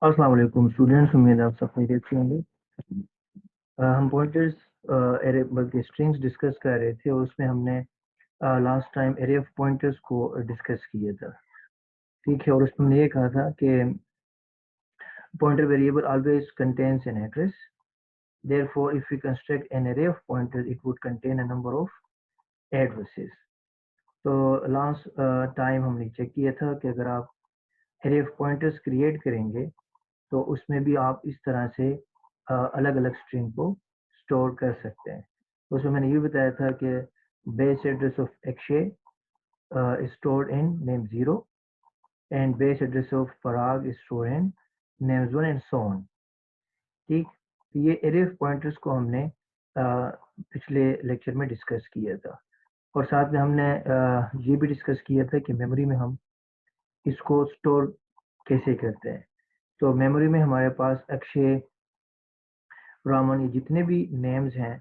अस्सलाम वालेकुम स्टूडेंट्स, उम्मीद है आप सब खैरियत से होंगे। हम पॉइंटर्स एरे बल्कि स्ट्रिंग्स डिस्कस कर रहे थे और उसमें हमने last time array of pointers को डिस्कस किया था। ठीक है, और उसमें हमने ये कहा था कि pointer variable always contains an address. Therefore, if we construct an array of pointers, it would contain a number of addresses. तो लास्ट टाइम हमने चेक किया था कि अगर आप एरे ऑफ पॉइंटर्स क्रिएट करेंगे तो उसमें भी आप इस तरह से अलग अलग स्ट्रिंग को स्टोर कर सकते हैं। तो उसमें मैंने ये बताया था कि base address of Akshay is stored in name 0 and base address of Parag is stored in names 1 and so on। ठीक, तो ये एरे ऑफ पॉइंटर्स को हमने पिछले लेक्चर में डिस्कस किया था और साथ में हमने ये भी डिस्कस किया था कि मेमोरी में हम इसको स्टोर कैसे करते हैं। तो मेमोरी में हमारे पास अक्षय, रामन, ये जितने भी नेम्स हैं,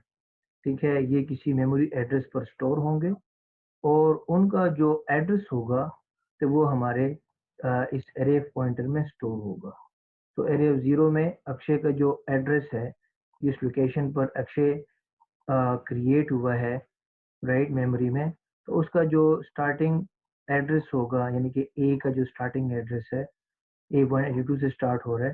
ठीक है, ये किसी मेमोरी एड्रेस पर स्टोर होंगे और उनका जो एड्रेस होगा तो वो हमारे इस एरे पॉइंटर में स्टोर होगा। तो एरे 0 में अक्षय का जो एड्रेस है, जिस लोकेशन पर अक्षय क्रिएट हुआ है राइट मेमोरी में, तो उसका जो स्टार्टिंग एड्रेस होगा, यानी कि ए का जो स्टार्टिंग एड्रेस है, A1 A2 से स्टार्ट हो रहा है,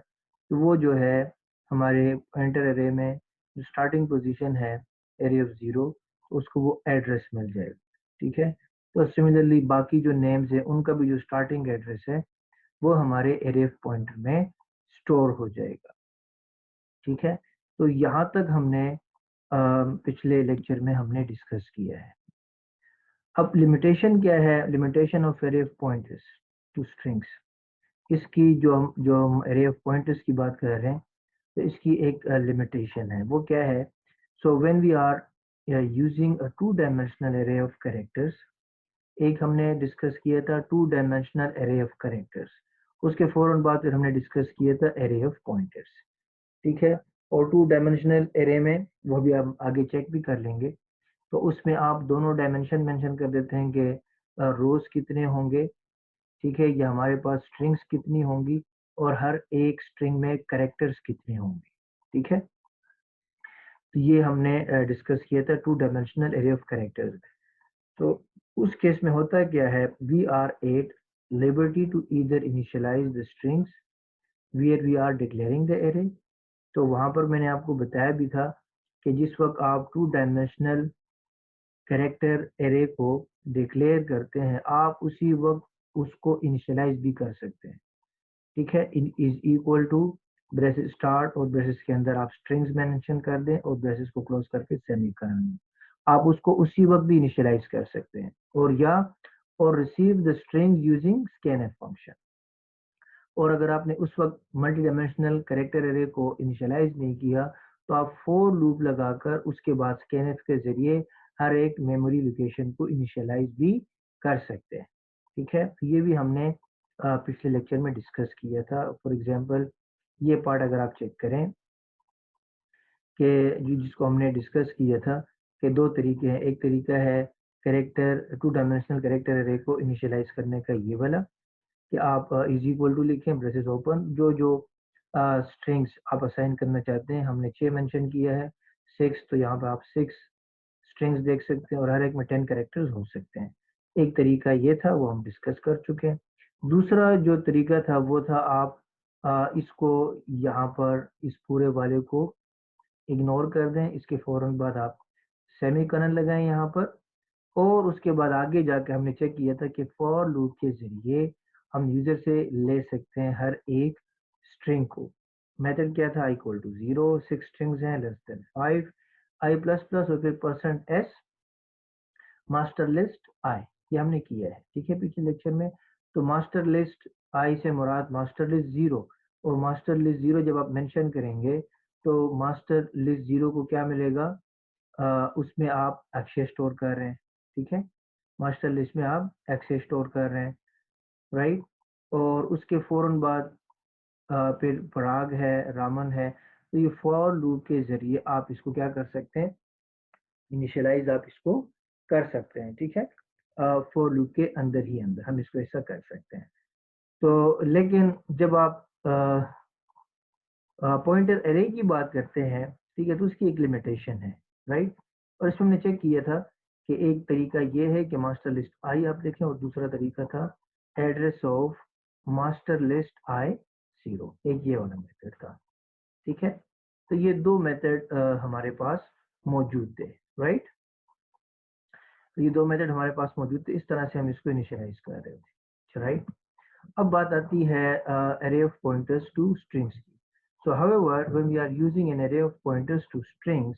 तो वो जो है हमारे पॉइंटर एरे में जो स्टार्टिंग पोजीशन है एरे ऑफ 0, उसको वो एड्रेस मिल जाएगा। ठीक है, तो सिमिलरली बाकी जो नेम्स है उनका भी जो स्टार्टिंग एड्रेस है वो हमारे एरे ऑफ पॉइंटर में स्टोर हो जाएगा। ठीक है, तो यहाँ तक हमने पिछले लेक्चर में हमने डिस्कस किया है। अब लिमिटेशन क्या है? Limitation of array of pointers two strings. इसकी जो हम एरे ऑफ पॉइंटर्स की बात कर रहे हैं तो इसकी एक लिमिटेशन है। वो क्या है? So when we are using a two dimensional array of characters, एक हमने डिस्कस किया था two dimensional array of characters, उसके फौरन बाद फिर हमने डिस्कस किया था एरे ऑफ पॉइंटर्स। ठीक है, और टू डायमेंशनल एरे में वो भी आप आगे चेक भी कर लेंगे, तो उसमें आप दोनों डायमेंशन मेंशन कर देते हैं कि रोज कितने होंगे, ठीक है, या हमारे पास स्ट्रिंग्स कितनी होंगी और हर एक स्ट्रिंग में कैरेक्टर्स कितने होंगे। ठीक है, तो ये हमने डिस्कस किया था two dimensional array of characters. तो उस केस में होता क्या है, we are at liberty to either initialise the strings where we are declaring the array. तो वहां पर मैंने आपको बताया भी था कि जिस वक्त आप टू डायमेंशनल कैरेक्टर एरे को डिक्लेयर करते हैं, आप उसी वक्त उसको इनिशियलाइज भी कर सकते हैं। ठीक है, in is equal to braces start और ब्रेसेस के अंदर आप स्ट्रिंग्स मेंशन कर दें और ब्रेसेस को क्लोज करके सेमीकोलन दें। आप उसको उसी वक्त भी इनिशियलाइज कर सकते हैं, और receive the string using scanf function. और अगर आपने उस वक्त मल्टी डायमेंशनल कैरेक्टर एरे को इनिशियलाइज नहीं किया तो आप फोर लूप लगाकर उसके बाद स्कैनफ के जरिए हर एक मेमोरी लोकेशन को इनिशियलाइज भी कर सकते हैं। ठीक है, तो ये भी हमने पिछले लेक्चर में डिस्कस किया था। फॉर एग्जांपल ये पार्ट अगर आप चेक करें कि जिसको हमने डिस्कस किया था कि दो तरीके हैं। एक तरीका है character two dimensional character array को इनिशियलाइज करने का, ये वाला कि आप इज इक्वल टू लिखें, ब्रेसेस ओपन, जो जो स्ट्रिंग्स आप असाइन करना चाहते हैं, हमने 6 मेंशन किया है, 6, तो यहाँ पे आप 6 स्ट्रिंग्स देख सकते हैं और हर एक में 10 कैरेक्टर्स हो सकते हैं। एक तरीका ये था, वो हम डिस्कस कर चुके हैं। दूसरा जो तरीका था वो था आप इसको यहाँ पर इस पूरे वाले को इग्नोर कर दें, इसके फौरन बाद आप सेमीकोलन लगाएं यहाँ पर, और उसके बाद आगे जाके हमने चेक किया था कि फॉर लूप के जरिए हम यूजर से ले सकते हैं हर एक स्ट्रिंग को। मेथड क्या था? इक्वल टू 0, 6 स्ट्रिंग्स हैं, लेस देन 5, आई प्लस प्लस और फिर परसेंट एस मास्टर लिस्ट आई, ये हमने किया है। ठीक है, पिछले लेक्चर में। तो मास्टर लिस्ट आई से मुराद मास्टर लिस्ट 0, और मास्टर लिस्ट 0 जब आप मेंशन करेंगे तो मास्टर लिस्ट 0 को क्या मिलेगा? उसमें आप अक्षय स्टोर कर रहे हैं। ठीक है, मास्टर लिस्ट में आप अक्षय स्टोर कर रहे हैं, राइट। और उसके फौरन बाद फिर पराग है, रामन है। तो ये फॉर लूप के जरिए आप इसको क्या कर सकते हैं? इनिशियलाइज आप इसको कर सकते हैं। ठीक है, फॉर लूप के अंदर ही अंदर हम इसको ऐसा कर सकते हैं। तो लेकिन जब आप पॉइंटर एरे की बात करते हैं, ठीक है, तो उसकी एक लिमिटेशन है, राइट। और इसमें हमने चेक किया था कि एक तरीका ये है कि मास्टर लिस्ट आई आप देखें, और दूसरा तरीका था एड्रेस ऑफ मास्टर लिस्ट आई 0, एक ये वाला मेथड था, ठीक है। तो ये दो मेथड हमारे पास मौजूद थे, राइट। तो ये दो मेथड हमारे पास मौजूद थे, इस तरह से हम इसको इनिशियलाइज कर रहे थे, राइट। अब बात आती है array of pointers to strings की। So however, when we are using an array of pointers to strings,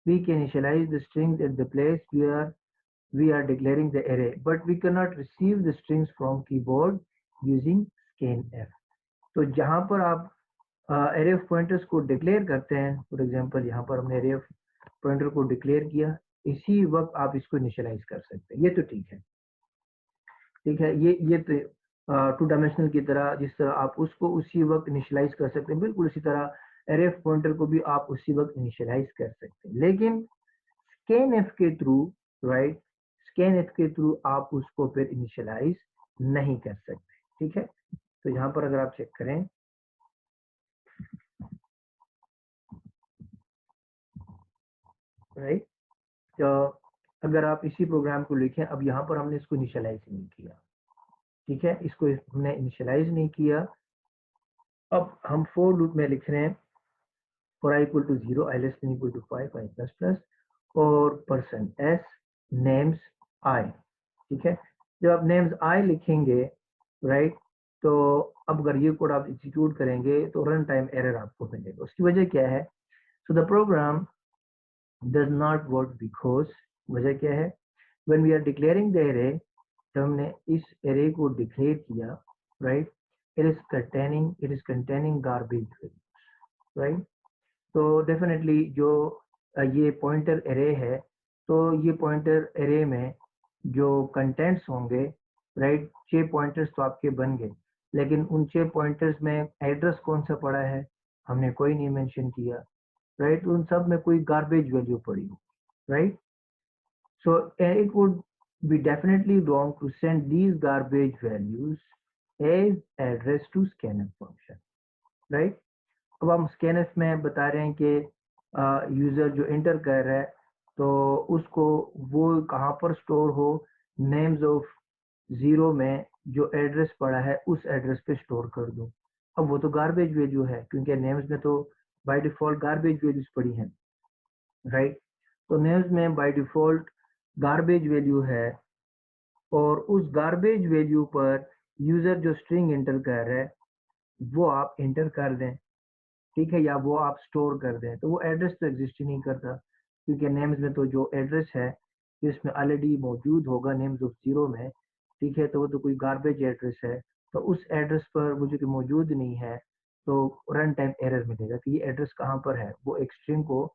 we can initialize the strings at the place where we are declaring the array, but we cannot receive the strings from keyboard using scanf। तो जहाँ पर आप array of pointers को declare करते हैं, for example यहाँ पर हमने array of pointer को डिक्लेयर किया, इसी वक्त आप इसको इनिशियलाइज कर सकते हैं, ये तो ठीक है, ठीक है। ये तो टू डायमेंशनल की तरह, जिस तरह आप उसको उसी वक्त इनिशियलाइज कर सकते हैं, बिल्कुल इसी तरह एरेफ पॉइंटर को भी आप उसी वक्त इनिशियलाइज कर सकते हैं। लेकिन स्कैनएफ के थ्रू, राइट, स्कैनएफ के थ्रू आप उसको फिर इनिशियलाइज नहीं कर सकते, ठीक है। तो यहाँ पर अगर आप चेक करें, राइट, तो अगर आप इसी प्रोग्राम को लिखें, अब यहाँ पर हमने इसको इनिशियलाइज नहीं किया, ठीक है, इसको हमने इनिशियलाइज नहीं किया। अब हम फोर लूप में लिख रहे हैं for I equal to 0, I less than equal to 5, I plus plus, और person s names I, ठीक है। जब आप names I लिखेंगे, राइट, तो अब अगर ये कोड आप एग्जीक्यूट करेंगे तो रन टाइम एरर आपको मिलेगा। उसकी वजह क्या है? So the program does not work because, वजह क्या है? When we are declaring the array, जब हमने इस एरे को डिक्लेयर किया, right, it is containing garbage values, right. तो डेफिनेटली जो ये पॉइंटर एरे है, तो ये पॉइंटर एरे में जो कंटेंट्स होंगे, राइट, 6 पॉइंटर्स तो आपके बन गए, लेकिन उन 6 पॉइंटर्स में एड्रेस कौन सा पड़ा है हमने कोई नहीं मेंशन किया, राइट। उन सब में कोई गार्बेज वैल्यू पड़ी, right. So it would be definitely wrong to send these garbage values as address to scanf function, right। अब हम स्कैनफ में बता रहे हैं कि यूजर जो एंटर कर रहा है, तो उसको वो कहाँ पर स्टोर हो, नेम्स ऑफ 0 में जो एड्रेस पड़ा है उस एड्रेस पे स्टोर कर दो। अब वो तो गार्बेज वैल्यू है, क्योंकि नेम्स में तो बाय डिफॉल्ट गार्बेज वैल्यूज पड़ी हैं, राइट। तो नेम्स में बाय डिफॉल्ट गार्बेज वैल्यू है, और उस गार्बेज वैल्यू पर यूजर जो स्ट्रिंग एंटर कर रहा है वो आप एंटर कर दें, ठीक है, या वो आप स्टोर कर दें, तो वो एड्रेस तो एग्जिस्ट ही नहीं करता, क्योंकि नेम्स में तो जो एड्रेस है इसमें ऑलरेडी मौजूद होगा नेम्स ऑफ 0 में, ठीक है। तो वो तो कोई गार्बेज एड्रेस है, तो उस एड्रेस पर वो जो कि मौजूद नहीं है, तो रन टाइम एरर मिलेगा कि ये एड्रेस कहाँ पर है, वो एक स्ट्रिंग को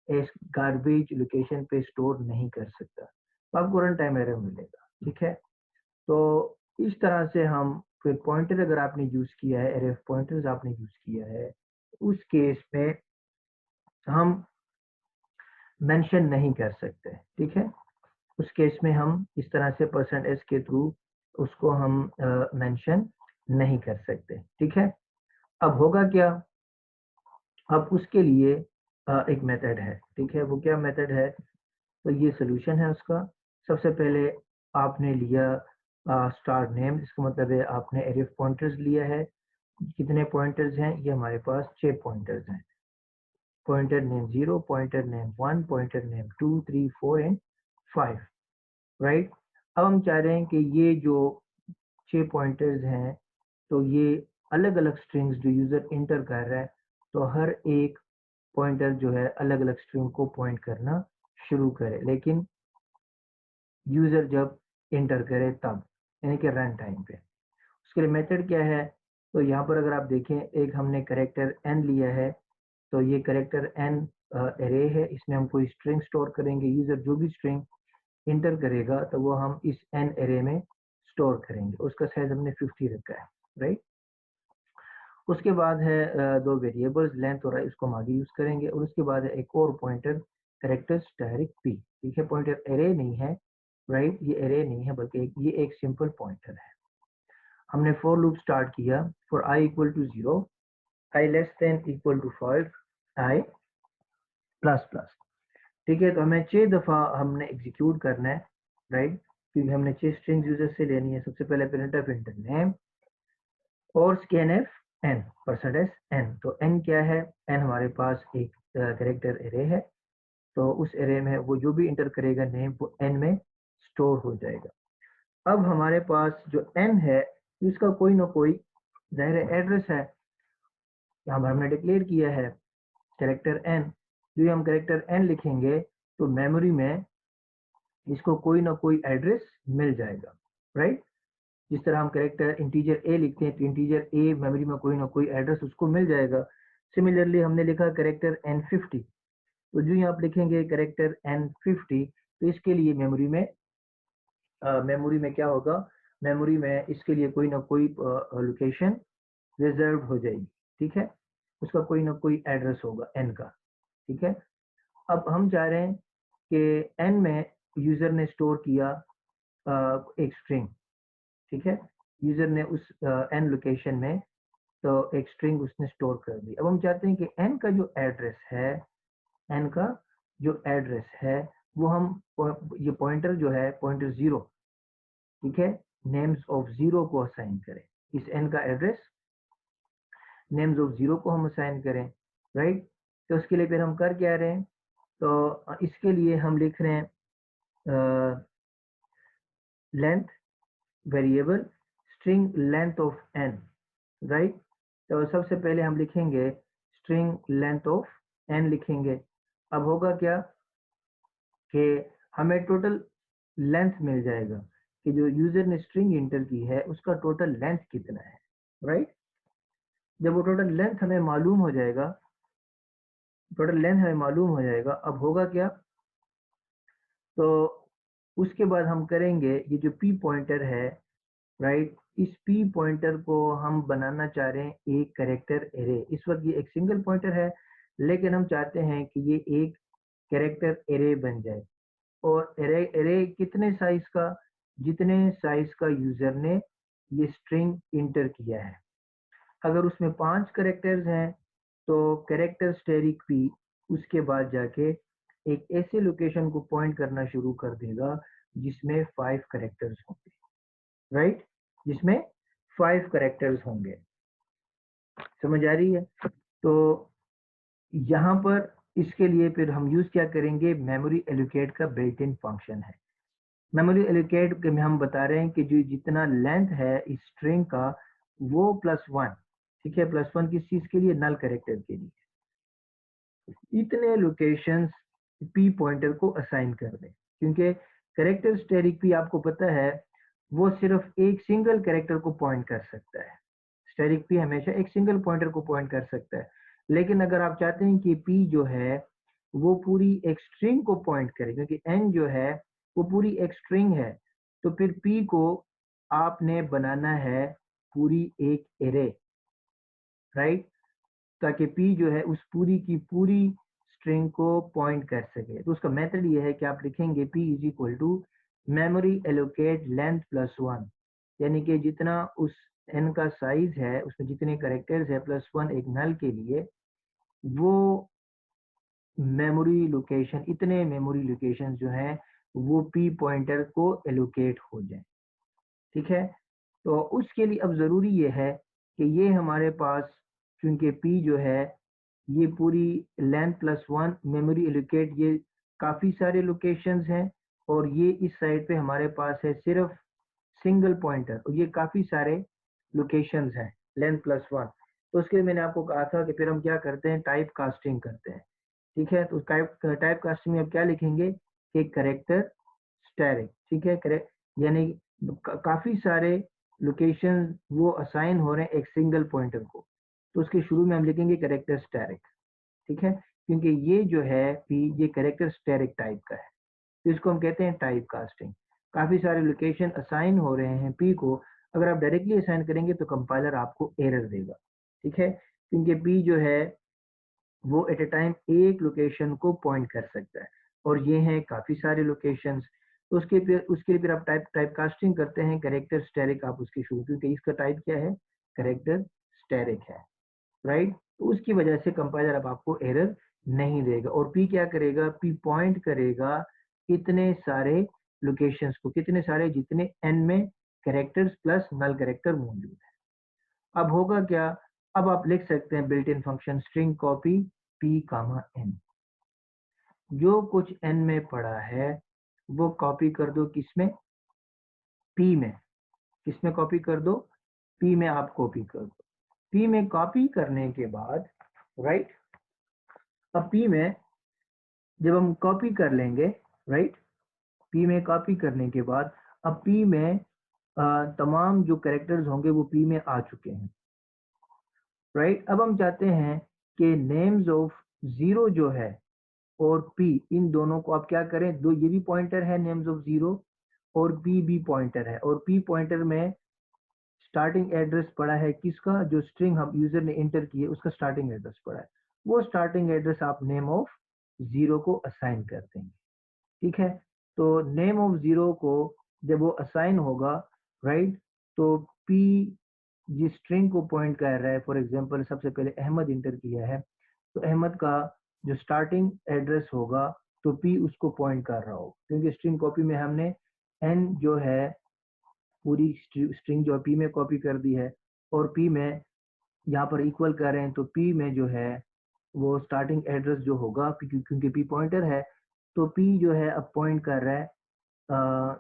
एक गार्बेज लोकेशन पे स्टोर नहीं कर सकता, तो आपको रन टाइम एरर मिलेगा, ठीक है। तो इस तरह से हम फिर पॉइंटर अगर आपने यूज किया है, एरे ऑफ पॉइंटर्स आपने यूज किया है, उस केस में हम मेंशन नहीं कर सकते, ठीक है। उस केस में हम इस तरह से परसेंट एस के थ्रू उसको हम मेंशन नहीं कर सकते, ठीक है। अब होगा क्या? अब उसके लिए एक मेथड है, ठीक है। वो क्या मेथड है? तो ये सोल्यूशन है उसका। सबसे पहले आपने लिया स्टार नेम, इसका मतलब है आपने एरे ऑफ पॉइंटर्स लिया है। कितने पॉइंटर्स हैं? ये हमारे पास 6 पॉइंटर्स हैं। pointer name 0, pointer name 1, pointer name 2, 3, 4 and 5, right. अब हम चाह रहे हैं कि ये जो 6 पॉइंटर्स हैं, तो ये अलग अलग स्ट्रिंग्स जो यूजर इंटर कर रहा है, तो हर एक पॉइंटर जो है अलग अलग स्ट्रिंग को पॉइंट करना शुरू करे, लेकिन यूजर जब इंटर करे तब, यानी कि रन टाइम पे। उसके लिए मेथड क्या है? तो यहाँ पर अगर आप देखें, एक हमने करेक्टर n लिया है, तो ये करेक्टर n एरे है, इसमें हम कोई स्ट्रिंग स्टोर करेंगे। यूजर जो भी स्ट्रिंग इंटर करेगा तो वो हम इस n एरे में स्टोर करेंगे। उसका साइज हमने 50 रखा है, राइट। उसके बाद है दो वेरिएबल्स लेंथ और इसको हम आगे यूज करेंगे, और उसके बाद है एक और पॉइंटर करेक्टर स्टैटिक p, ठीक है। पॉइंटर एरे नहीं है, राइट, ये एरे नहीं है, बल्कि ये एक सिंपल पॉइंटर है। हमने फॉर लूप स्टार्ट किया for i equal to 0, i less than equal to 5 i plus plus. ठीक है, तो हमें 6 दफा हमने एग्जीक्यूट करना है, राइट, क्योंकि हमने 6 स्ट्रिंग्स यूजर से लेनी है। सबसे पहले प्रिंटफ इंटर नेम और scanf n परसेंटेज n। तो n क्या है? n हमारे पास एक कैरेक्टर एरे है, तो उस एरे में वो जो भी इंटर करेगा नेम वो n में स्टोर हो जाएगा। अब हमारे पास जो n है इसका कोई ना कोई ज़ाहिर एड्रेस है, यहाँ पर हमने डिक्लेयर किया है कैरेक्टर n। जो हम कैरेक्टर n लिखेंगे तो मेमोरी में इसको कोई ना कोई एड्रेस मिल जाएगा, राइट। जिस तरह हम कैरेक्टर इंटीजर a लिखते हैं तो इंटीजर a मेमोरी में कोई ना कोई एड्रेस उसको मिल जाएगा। सिमिलरली हमने लिखा कैरेक्टर n50, तो जो यहाँ आप लिखेंगे कैरेक्टर n50 तो इसके लिए मेमोरी में क्या होगा, मेमोरी में इसके लिए कोई ना कोई लोकेशन रिजर्व हो जाएगी। ठीक है, उसका कोई ना कोई एड्रेस होगा n का। ठीक है, अब हम चाह रहे हैं कि n में यूजर ने स्टोर किया एक स्ट्रिंग। ठीक है, यूजर ने उस n लोकेशन में तो एक स्ट्रिंग उसने स्टोर कर दी। अब हम चाहते हैं कि n का जो एड्रेस है, n का जो एड्रेस है वो हम ये पॉइंटर जो है पॉइंटर 0, ठीक है, नेम्स ऑफ 0 को असाइन करें। इस n का एड्रेस नेम्स ऑफ 0 को हम असाइन करें, राइट। तो उसके लिए फिर हम कर क्या रहे हैं, तो इसके लिए हम लिख रहे हैं length variable string length of n, right. तो सबसे पहले हम लिखेंगे स्ट्रिंग लेंथ ऑफ n लिखेंगे। अब होगा क्या कि हमें टोटल लेंथ मिल जाएगा कि जो यूजर ने स्ट्रिंग इंटर की है उसका टोटल लेंथ कितना है, राइट। जब वो टोटल लेंथ हमें मालूम हो जाएगा, अब होगा क्या, तो उसके बाद हम करेंगे ये जो p पॉइंटर है, राइट, इस p पॉइंटर को हम बनाना चाह रहे हैं एक कैरेक्टर एरे। इस वक्त ये एक सिंगल पॉइंटर है, लेकिन हम चाहते हैं कि ये एक कैरेक्टर एरे बन जाए। और एरे कितने साइज का, जितने साइज का यूजर ने ये स्ट्रिंग इंटर किया है। अगर उसमें 5 कैरेक्टर्स हैं तो कैरेक्टर स्टेरिक p उसके बाद जाके एक ऐसे लोकेशन को पॉइंट करना शुरू कर देगा जिसमें 5 कैरेक्टर्स होंगे, राइट, जिसमें 5 कैरेक्टर्स होंगे। समझ आ रही है? तो यहाँ पर इसके लिए फिर हम यूज क्या करेंगे, मेमोरी एलोकेट का बिल्ट इन फंक्शन है। मेमोरी एलोकेट में हम बता रहे हैं कि जो जितना लेंथ है इस स्ट्रिंग का वो +1, ठीक है, +1 किस चीज के लिए, नल कैरेक्टर के लिए, इतने लोकेशंस p पॉइंटर को असाइन कर दें। क्योंकि कैरेक्टर स्टेरिक p आपको पता है वो सिर्फ एक सिंगल कैरेक्टर को पॉइंट कर सकता है। स्टेरिक p हमेशा एक सिंगल पॉइंटर को पॉइंट कर सकता है, लेकिन अगर आप चाहते हैं कि p जो है वो पूरी एक स्ट्रिंग को पॉइंट करे, क्योंकि n जो है वो पूरी एक स्ट्रिंग है, तो फिर p को आपने बनाना है पूरी एक एरे, राइट, ताकि p जो है उस पूरी की पूरी स्ट्रिंग को पॉइंट कर सके। तो उसका मेथड ये है कि आप लिखेंगे p is equal to memory allocate length +1, यानी कि जितना उस n का साइज है उसमें जितने कैरेक्टर्स है +1 एक नल के लिए, वो मेमोरी लोकेशन, इतने मेमोरी लोकेशन जो हैं वो p पॉइंटर को एलोकेट हो जाए। ठीक है, तो उसके लिए अब ज़रूरी ये है कि ये हमारे पास, चूंकि p जो है ये पूरी लेंथ +1 मेमोरी एलोकेट, ये काफ़ी सारे लोकेशंस हैं, और ये इस साइड पे हमारे पास है सिर्फ सिंगल पॉइंटर, और ये काफ़ी सारे लोकेशंस हैं लेंथ +1। तो उसके लिए मैंने आपको कहा था कि फिर हम क्या करते हैं, टाइप कास्टिंग करते हैं। ठीक है, तो टाइप कास्टिंग में अब क्या लिखेंगे कि कैरेक्टर स्टैरिक, ठीक है, करेक्ट, यानी काफ़ी सारे लोकेशन वो असाइन हो रहे हैं एक सिंगल पॉइंटर को, तो उसके शुरू में हम लिखेंगे कैरेक्टर स्टैरिक। ठीक है, क्योंकि ये जो है p ये कैरेक्टर स्टैरिक टाइप का है, तो इसको हम कहते हैं टाइप कास्टिंग। काफ़ी सारे लोकेशन असाइन हो रहे हैं p को, अगर आप डायरेक्टली असाइन करेंगे तो कंपाइलर आपको एरर देगा। ठीक है, क्योंकि p जो है वो एट ए टाइम एक लोकेशन को पॉइंट कर सकता है, और ये हैं काफ़ी सारे लोकेशंस। तो उसके लिए फिर आप टाइप कास्टिंग करते हैं कैरेक्टर स्टैरिक, आप उसके शुरू, क्योंकि इसका टाइप क्या है, कैरेक्टर स्टैरिक है। राइट। तो उसकी वजह से कंपाइलर अब आपको एरर नहीं देगा। और पी क्या करेगा, पी पॉइंट करेगा इतने सारे लोकेशंस को, कितने सारे, जितने एन में कैरेक्टर्स प्लस नल कैरेक्टर मौजूद है। अब होगा क्या, अब आप लिख सकते हैं built in function string copy P comma N. जो कुछ एन में पड़ा है वो कॉपी कर दो किसमें, पी में। किसमें कॉपी कर दो, पी में आप कॉपी कर दो। पी में कॉपी करने के बाद, राइट, अब पी में जब हम कॉपी कर लेंगे, राइट, पी में कॉपी करने के बाद अब पी में तमाम जो कैरेक्टर्स होंगे वो पी में आ चुके हैं, राइट। अब हम चाहते हैं कि नेम्स ऑफ जीरो जो है और पी, इन दोनों को आप क्या करें, दो ये भी पॉइंटर है नेम्स ऑफ जीरो और पी भी पॉइंटर है। और पी पॉइंटर में स्टार्टिंग एड्रेस पड़ा है किसका, जो स्ट्रिंग हम यूजर ने एंटर की है उसका स्टार्टिंग एड्रेस पड़ा है। वो स्टार्टिंग एड्रेस आप नेम ऑफ जीरो को असाइन कर देंगे, ठीक है। तो नेम ऑफ जीरो को जब वो असाइन होगा, राइट, तो पी जिस स्ट्रिंग को पॉइंट कर रहा है, फॉर एग्जांपल सबसे पहले अहमद इंटर किया है, तो अहमद का जो स्टार्टिंग एड्रेस होगा तो पी उसको पॉइंट कर रहा हो, क्योंकि स्ट्रिंग कॉपी में हमने एन जो है पूरी स्ट्रिंग जो पी में कॉपी कर दी है, और पी में यहाँ पर इक्वल कर रहे हैं, तो पी में जो है वो स्टार्टिंग एड्रेस जो होगा, क्योंकि पी पॉइंटर है, तो पी जो है अब पॉइंट कर रहा है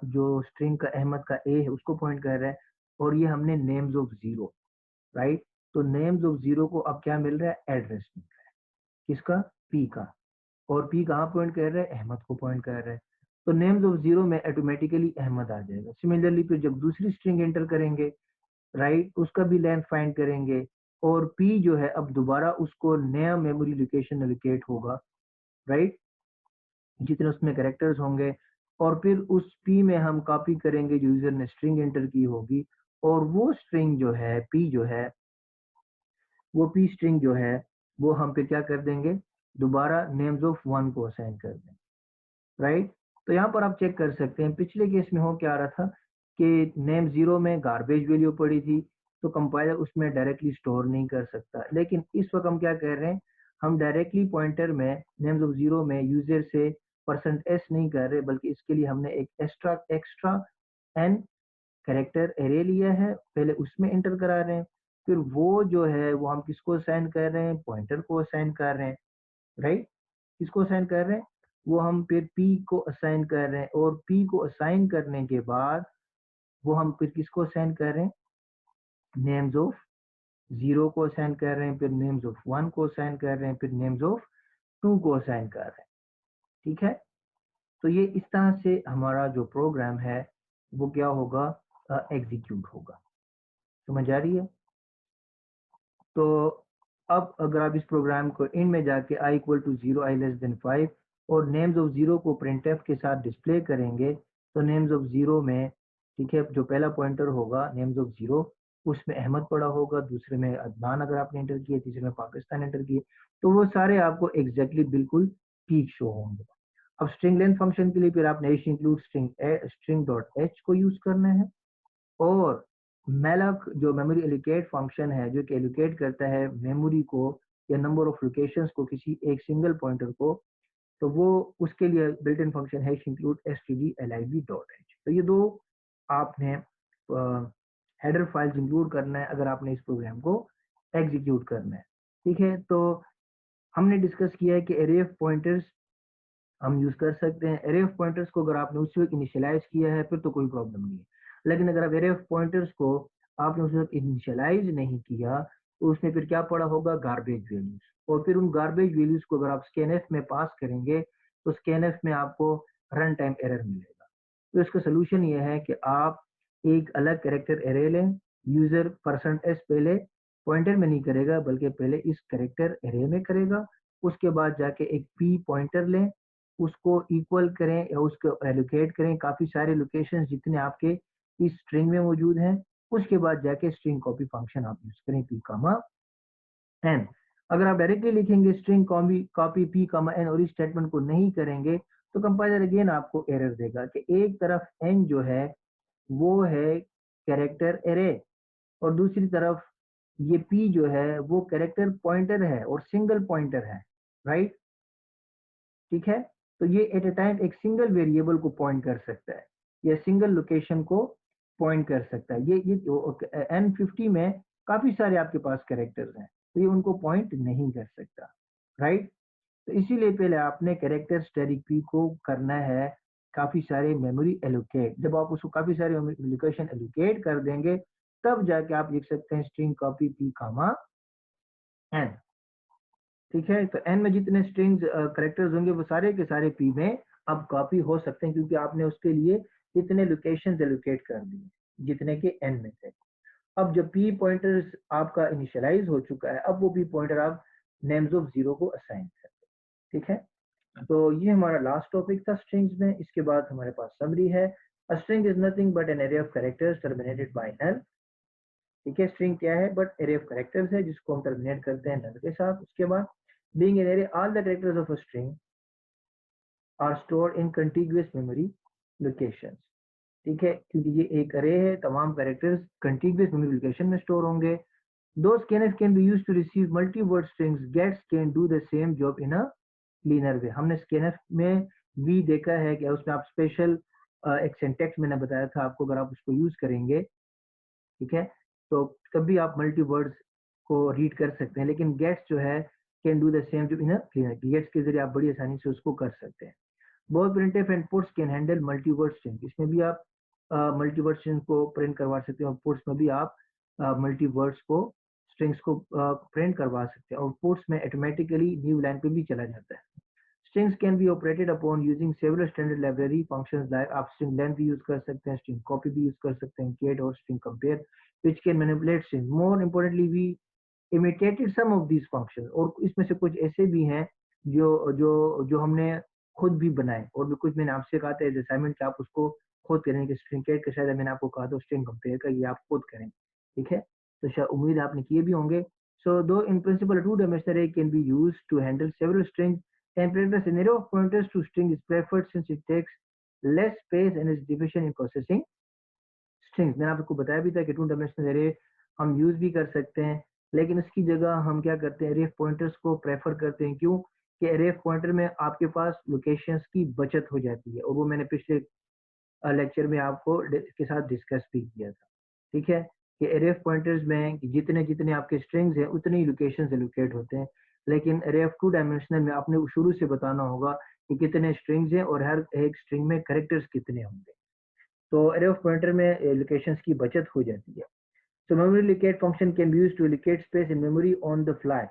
जो स्ट्रिंग का अहमद का ए है उसको पॉइंट कर रहा है। और ये हमने नेम्स ऑफ जीरो, राइट, तो नेम्स ऑफ जीरो को अब क्या मिल रहा है, एड्रेस मिल रहा है किसका, पी का। और पी कहाँ पॉइंट कर रहा है, अहमद को पॉइंट कर रहा है। तो नेम्स ऑफ जीरो में ऑटोमेटिकली अहमद आ जाएगा। सिमिलरली फिर जब दूसरी स्ट्रिंग एंटर करेंगे, राइट, उसका भी लेंथ फाइंड करेंगे, और पी जो है अब दोबारा उसको नया मेमोरी लोकेशन एलोकेट होगा, राइट, जितने उसमें कैरेक्टर्स होंगे। और फिर उस पी में हम कॉपी करेंगे जो यूजर ने स्ट्रिंग एंटर की होगी, और वो स्ट्रिंग जो है पी जो है, वो पी स्ट्रिंग जो है वो हम फिर क्या कर देंगे, दोबारा नेम्स ऑफ वन को असाइन कर देंगे, राइट। तो यहाँ पर आप चेक कर सकते हैं पिछले केस में हो क्या आ रहा था कि नेम जीरो में गार्बेज वैल्यू पड़ी थी, तो कंपाइलर उसमें डायरेक्टली स्टोर नहीं कर सकता। लेकिन इस वक्त हम क्या कर रहे हैं, हम डायरेक्टली पॉइंटर में नेम्स ऑफ जीरो में यूजर से परसेंट एस नहीं कर रहे, बल्कि इसके लिए हमने एक extra extra N character array लिया है, पहले उसमें एंटर करा रहे हैं, फिर वो जो है वो हम किसको असाइन कर रहे हैं, पॉइंटर को असाइन कर रहे हैं, राइट। किसको असाइन कर रहे हैं, वो हम फिर पी को असाइन कर रहे हैं, और पी को असाइन करने के बाद वो हम फिर किसको असाइन कर रहे हैं, नेम्स ऑफ जीरो को असाइन कर रहे हैं, फिर नेम्स ऑफ वन को असाइन कर रहे हैं, फिर नेम्स ऑफ टू को असाइन कर रहे हैं, ठीक है। तो ये इस तरह से हमारा जो प्रोग्राम है वो क्या होगा, एग्जीक्यूट होगा। समझ आ रही है। तो अब अगर आप इस प्रोग्राम को इन में जाके i equal to zero, I less than 5 और नेम्स ऑफ जीरो को printf के साथ डिस्प्ले करेंगे, तो नेम्स ऑफ जीरो में, ठीक है, जो पहला पॉइंटर होगा नेम्स ऑफ जीरो, उसमें अहमद पड़ा होगा, दूसरे में अदनान अगर आपने एंटर किए, तीसरे में पाकिस्तान एंटर किए, तो वो सारे आपको एग्जैक्टली बिल्कुल ठीक शो होंगे। अब स्ट्रिंग लेंथ फंक्शन के लिए फिर आपने इंक्लूड स्ट्रिंग डॉट एच को यूज करना है, और मैलॉक जो मेमोरी एलोकेट फंक्शन है जो कि एलोकेट करता है मेमोरी को या नंबर ऑफ लोकेशंस को किसी एक सिंगल पॉइंटर को, तो वो उसके लिए बिल्ट इन फंक्शन है इंक्लूड stdlib.h। तो ये दो आपने हेडर फाइल्स इंक्लूड करना है अगर आपने इस प्रोग्राम को एग्जीक्यूट करना है, ठीक है। तो हमने डिस्कस किया है कि एरे ऑफ पॉइंटर्स हम यूज कर सकते हैं। एरे ऑफ पॉइंटर्स को अगर आपने उसी वक्त इनिशियलाइज किया है फिर तो कोई प्रॉब्लम नहीं है, लेकिन अगर आप एरे ऑफ पॉइंटर्स को आपने उस वक्त इनिशियलाइज नहीं किया तो उसमें फिर क्या पड़ा होगा, गार्बेज वैल्यूज। और फिर उन गार्बेज वैल्यूज को अगर आप स्कैनएफ में पास करेंगे तो स्कैनएफ में आपको रन टाइम एरर मिलेगा। तो इसका सोल्यूशन ये है कि आप एक अलग कैरेक्टर एरे लें, यूजर परसेंट एस पहले पॉइंटर में नहीं करेगा बल्कि पहले इस कैरेक्टर एरे में करेगा, उसके बाद जाके एक पी पॉइंटर लें, उसको इक्वल करें या उसको एलोकेट करें काफी सारे लोकेशन जितने आपके इस स्ट्रिंग में मौजूद हैं, उसके बाद जाके स्ट्रिंग कॉपी फंक्शन आप यूज करें पी कामा एन। अगर आप डायरेक्टली लिखेंगे string copy P comma N और इस स्टेटमेंट को नहीं करेंगे तो कंपाइलर अगेन आपको एरर देगा कि एक तरफ एन जो है वो है कैरेक्टर एरे और दूसरी तरफ ये p जो है वो कैरेक्टर पॉइंटर है और सिंगल पॉइंटर है, राइट? ठीक है, तो ये एट अ टाइम एक सिंगल वेरिएबल को पॉइंट कर सकता है या सिंगल लोकेशन को पॉइंट कर सकता है। ये N50 में काफी सारे आपके पास कैरेक्टर्स हैं, तो ये उनको पॉइंट नहीं कर सकता, राइट? तो इसीलिए पहले आपने कैरेक्टर स्टैटिक पी को करना है काफी सारे मेमोरी एलोकेट। जब आप उसको काफी सारे लोकेशन एलोकेट कर देंगे तब जाके आप लिख सकते हैं string copy P comma N. ठीक है, तो एन में जितने स्ट्रिंग्स करेक्टर्स होंगे वो सारे के सारे पी में अब कॉपी हो सकते हैं, क्योंकि आपने उसके लिए इतने लोकेशंस एलोकेट कर दिए जितने के एन में थे। अब जब पी पॉइंटर्स आपका इनिशियलाइज हो चुका है, अब वो पी पॉइंटर आप नेम्स ऑफ जीरो को असाइन करते हैं। ठीक है, तो ये हमारा लास्ट टॉपिक था स्ट्रिंग्स में। इसके बाद हमारे पास समरी है। A string is nothing but an array of characters terminated by null. ठीक है, स्ट्रिंग क्या है? बट एरे ऑफ कैरेक्टर्स है जिसको हम टर्मिनेट करते हैं नल के साथ। उसके बाद being an array all the characters of a string are stored in contiguous memory locations. ठीक है, क्योंकि ये एक अरे है, तमाम कैरेक्टर्स कंटिगुअस मेमोरी लोकेशन में स्टोर होंगे। Those scanf can be used to receive multi-word strings. Gets can do the same job in a linear way. हमने scanf में भी देखा है कि उसमें आप स्पेशल एक सिंटैक्स मैंने बताया था आपको, अगर आप उसको यूज करेंगे, ठीक है, तो तभी आप मल्टी वर्ड्स को रीड कर सकते हैं। लेकिन गेट्स जो है can do the same job in a linear. Gets के जरिए आप बड़ी आसानी से उसको कर सकते हैं। Both printf and puts can handle multi word string. इसमें भी आप मल्टी वर्ड स्ट्रिंग को प्रिंट करवा सकते हैं और पुट्स में भी आप मल्टी वर्ड्स को स्ट्रिंग्स को प्रिंट करवा सकते हैं, और पुट्स में ऑटोमेटिकली न्यू लाइन पे भी चला जाता है। Strings can be operated upon using several standard library functions like आप स्ट्रिंग लेंथ भी यूज कर सकते हैं, स्ट्रिंग कॉपी भी यूज कर सकते हैं, गेट और string compare which can manipulate string. More importantly we imitated some of these function, और इसमें से कुछ ऐसे भी हैं जो जो जो हमने खुद भी बनाए, और भी कुछ मैंने आपसे कहा था असाइनमेंट कि आप उसको खुद करें, कि स्ट्रिंग कैट का शायद मैंने आपको कहा था स्ट्रिंग कंपेयर का, ये आप खुद करें। ठीक है, तो शायद उम्मीद आपने किए भी होंगे। सो दो in principle two dimensional array can be used to handle several strings. Temperature scenario of pointers to string is preferred since it takes less space and is efficient in processing strings. मैंने आपको बताया भी था कि to dimensional array हम use भी कर सकते हैं, लेकिन इसकी जगह हम क्या करते हैं, एरे पॉइंटर्स को प्रेफर करते हैं। क्यों? कि एरे पॉइंटर में आपके पास लोकेशंस की बचत हो जाती है, और वो मैंने पिछले लेक्चर में आपको के साथ डिस्कस भी किया था। ठीक है, कि एरे पॉइंटर्स में जितने जितने आपके स्ट्रिंग्स हैं उतने ही लोकेशंस एलोकेट होते हैं, लेकिन एरे ऑफ टू डायमेंशनल में आपने शुरू से बताना होगा कि कितने स्ट्रिंग्स हैं और हर एक स्ट्रिंग में कैरेक्टर्स कितने होंगे। तो array of pointer में लोकेशंस की बचत हो जाती है। So memory allocate function can be used to allocate space in memory on the fly.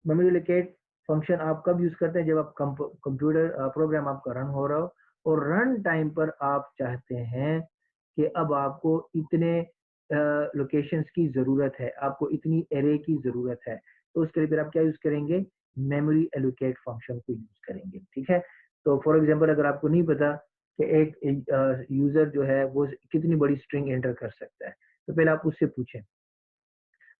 memory allocate function आप कब यूज करते हैं? जब आप कंप्यूटर प्रोग्राम आपका रन हो रहा हो और रन टाइम पर आप चाहते हैं कि अब आपको इतने लोकेशंस की जरूरत है, आपको इतनी एरे की जरूरत है, तो उसके लिए फिर आप क्या यूज करेंगे? मेमोरी एलोकेट फंक्शन को यूज करेंगे। ठीक है, तो फॉर एग्जांपल अगर आपको नहीं पता कि एक यूजर जो है वो कितनी बड़ी स्ट्रिंग एंटर कर सकता है, तो पहले आप उससे पूछें,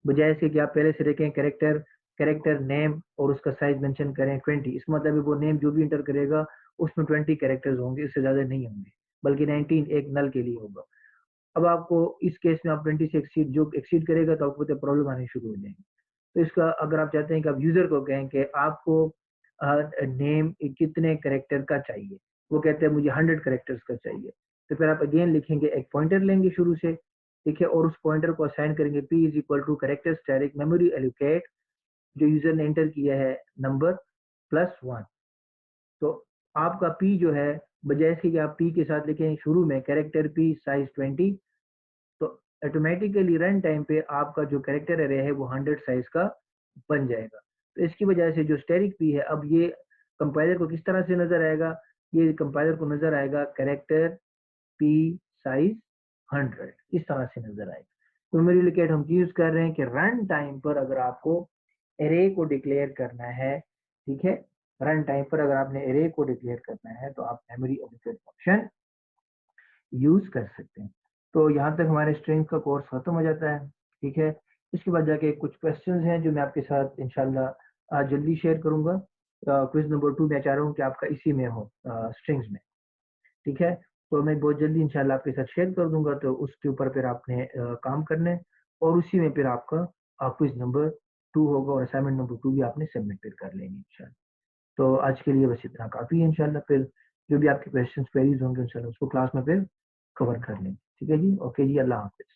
बजाय से कि आप पहले से देखें कैरेक्टर कैरेक्टर नेम और उसका साइज मेंशन करें 20। इसका मतलब है वो नेम जो भी एंटर करेगा उसमें 20 कैरेक्टर्स होंगे, इससे ज्यादा नहीं होंगे, बल्कि 19 एक नल के लिए होगा। अब आपको इस केस में आप 20 से एक्सीड करेगा तो आपको प्रॉब्लम आनी शुरू हो जाएगी। तो इसका अगर आप चाहते हैं कि आप यूजर को कहें कि आपको नेम कितने कैरेक्टर का चाहिए, वो कहते हैं मुझे 100 कैरेक्टर्स का चाहिए, तो फिर आप अगेन लिखेंगे, एक पॉइंटर लेंगे शुरू से, ठीक है, और उस पॉइंटर को असाइन करेंगे p is equal to character static memory allocate जो यूजर ने एंटर किया है नंबर +1। तो आपका p जो है, बजाय से कि आप p के साथ लिखें शुरू में कैरेक्टर p साइज 20, तो ऑटोमेटिकली रन टाइम पे आपका जो कैरेक्टर एरे है वो 100 साइज का बन जाएगा। तो इसकी वजह से जो स्टैटिक पी है, अब ये कंपाइलर को किस तरह से नजर आएगा? ये कंपाइलर को नजर आएगा कैरेक्टर पी साइज 100, इस तरह से नजर आएगा। तो मेमोरी एलोकेट हम यूज कर रहे हैं कि रन टाइम पर अगर आपको एरे को डिक्लेयर करना है, ठीक है, रन टाइम पर अगर आपने एरे को डिक्लेयर करना है तो आप मेमोरी एलोकेट फंक्शन यूज कर सकते हैं। तो यहाँ तक हमारे स्ट्रिंग का कोर्स खत्म हो जाता है। ठीक है, इसके बाद जाके कुछ क्वेश्चंस हैं जो मैं आपके साथ इंशाल्लाह आज जल्दी शेयर करूंगा। क्विज नंबर 2 मैं चाह रहा हूँ कि आपका इसी में हो, स्ट्रिंग्स में। ठीक है, तो मैं बहुत जल्दी इंशाल्लाह आपके साथ शेयर कर दूंगा, तो उसके ऊपर फिर आपने काम करना है और उसी में फिर आपका क्विज नंबर 2 होगा और असाइनमेंट नंबर 2 भी आपने सबमिट फिर कर लेंगे इंशाल्लाह। तो आज के लिए बस इतना काफ़ी है इंशाल्लाह। फिर जो भी आपके क्वेश्चन क्वेरीज होंगे इंशाल्लाह उसको क्लास में फिर कवर कर लेंगे। ठीक है जी, ओके जी, अल्लाह हाफिज़।